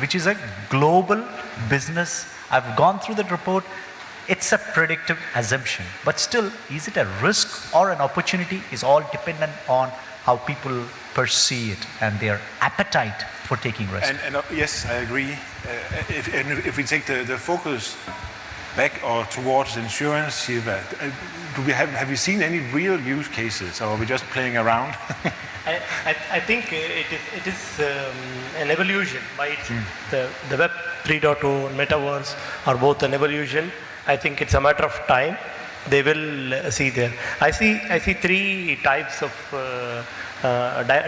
which is a global business. I've gone through that report. It's a predictive assumption, but still, is it a risk or an opportunity is all dependent on how people perceive it and their appetite for taking risk. And yes, I agree. If we take the focus back or towards insurance, have you seen any real use cases, or are we just playing around? I think it is an evolution. The Web 3.0 and Metaverse are both an evolution. I think it's a matter of time. They will see there. I see three types of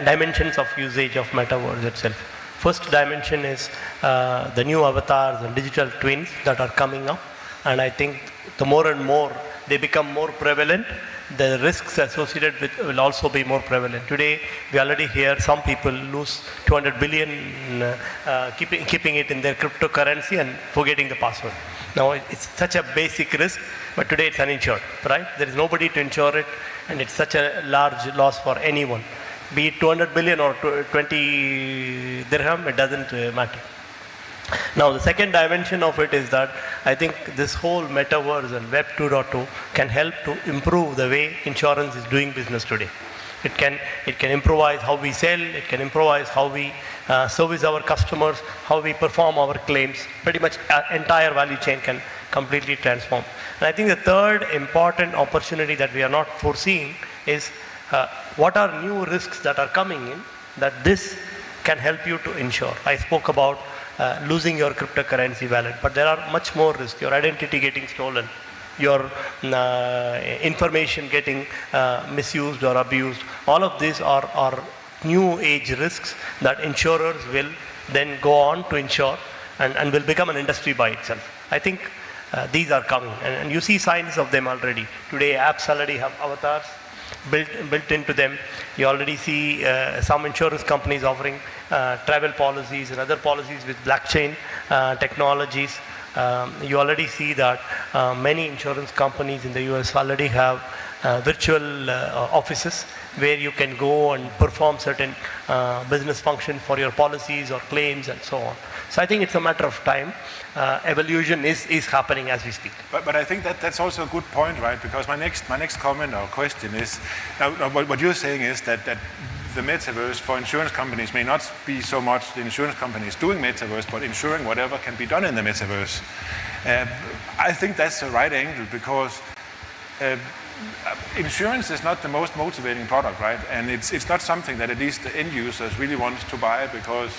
dimensions of usage of Metaverse itself. First dimension is the new avatars and digital twins that are coming up. And I think the more and more they become more prevalent, the risks associated with will also be more prevalent. Today, we already hear some people lose 200 billion keeping it in their cryptocurrency and forgetting the password. Now, it's such a basic risk, but today it's uninsured, right? There is nobody to insure it, and it's such a large loss for anyone. Be it 200 billion or 20 dirham, it doesn't matter. Now, the second dimension of it is that I think this whole Metaverse and Web 2.0 can help to improve the way insurance is doing business today. It can improvise how we sell, it can improvise how we service our customers, how we perform our claims. Pretty much entire value chain can completely transform. And I think the third important opportunity that we are not foreseeing is what are new risks that are coming in that this can help you to insure. I spoke about losing your cryptocurrency wallet, but there are much more risks. Your identity getting stolen, your information getting misused or abused. All of these are new age risks that insurers will then go on to insure and will become an industry by itself. I think these are coming, and you see signs of them already. Today, apps already have avatars built into them. You already see some insurance companies offering travel policies and other policies with blockchain technologies. You already see that many insurance companies in the US already have virtual offices where you can go and perform certain business function for your policies or claims and so on. So I think it's a matter of time. Evolution is happening as we speak. But I think that's also a good point, right? Because my next comment or question is, now what you're saying is that the metaverse for insurance companies may not be so much the insurance companies doing metaverse, but ensuring whatever can be done in the metaverse. I think that's the right angle, because insurance is not the most motivating product, right? And it's not something that at least the end users really want to buy, because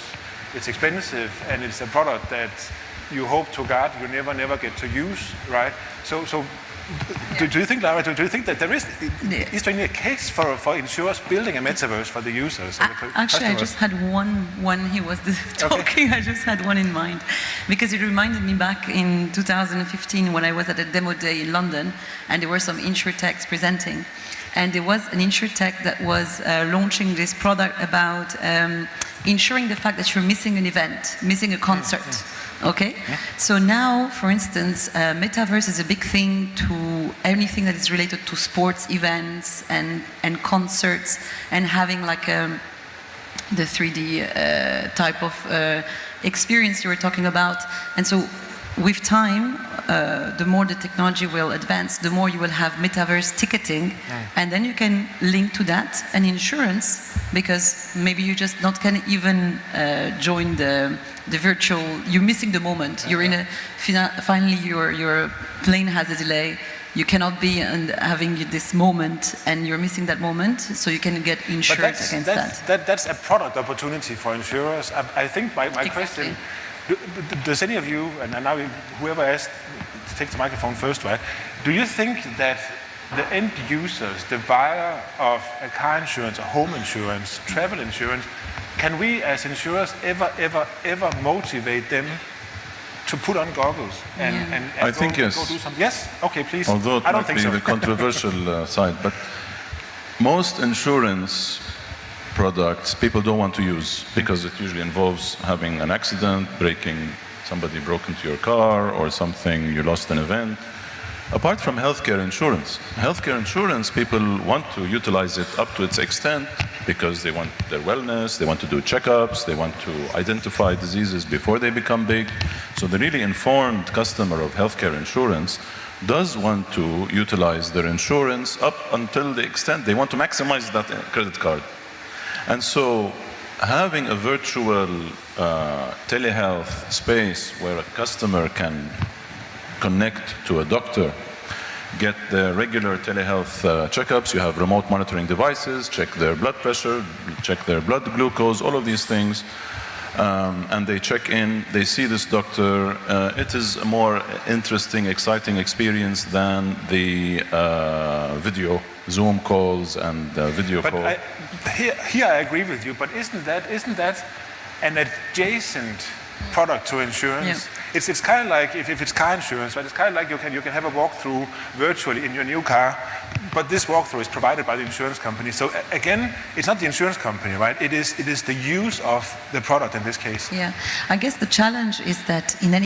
it's expensive and it's a product that you hope to God you never get to use, right? So do you think, Lara, do you think that there is there any a case for insurers building a metaverse for the users? Actually, I just had one when he was talking. Okay. I just had one in mind, because it reminded me back in 2015 when I was at a demo day in London, and there were some Insurtechs presenting, and there was an Insurtech that was launching this product about ensuring the fact that you're missing an event, missing a concert. Okay, so now, for instance, metaverse is a big thing to anything that is related to sports events and concerts, and having like the 3D type of experience you were talking about. And so with time, the more the technology will advance, the more you will have metaverse ticketing, and then you can link to that an insurance, because maybe you just not can even join the virtual. You're missing the moment. You're in a finally your plane has a delay. You cannot be having this moment, and you're missing that moment, so you can get insured against that. That's a product opportunity for insurers. I think my question. Does any of you, and now whoever asked, take the microphone first, right? Do you think that the end users, the buyer of a car insurance, a home insurance, travel insurance, can we as insurers ever motivate them to put on goggles and I think yes. Go do something? Yes? Okay, please. Although it I don't might think be so. the controversial side, but most insurance products people don't want to use, because it usually involves having an accident, somebody broke into your car or something, you lost an event. Apart from healthcare insurance people want to utilize it up to its extent because they want their wellness, they want to do checkups, they want to identify diseases before they become big. So the really informed customer of healthcare insurance does want to utilize their insurance up until the extent they want to maximize that credit card. And so having a virtual telehealth space where a customer can connect to a doctor, get the regular telehealth checkups, you have remote monitoring devices, check their blood pressure, check their blood glucose, all of these things, and they check in, they see this doctor. It is a more interesting, exciting experience than the video, Zoom calls and video calls. Here I agree with you, but isn't that an adjacent product to insurance? Yeah. It's kind of like if it's car insurance, but it's kind of like you can have a walkthrough virtually in your new car, but this walkthrough is provided by the insurance company. So again, it's not the insurance company, right? It is the use of the product in this case. Yeah, I guess the challenge is that in any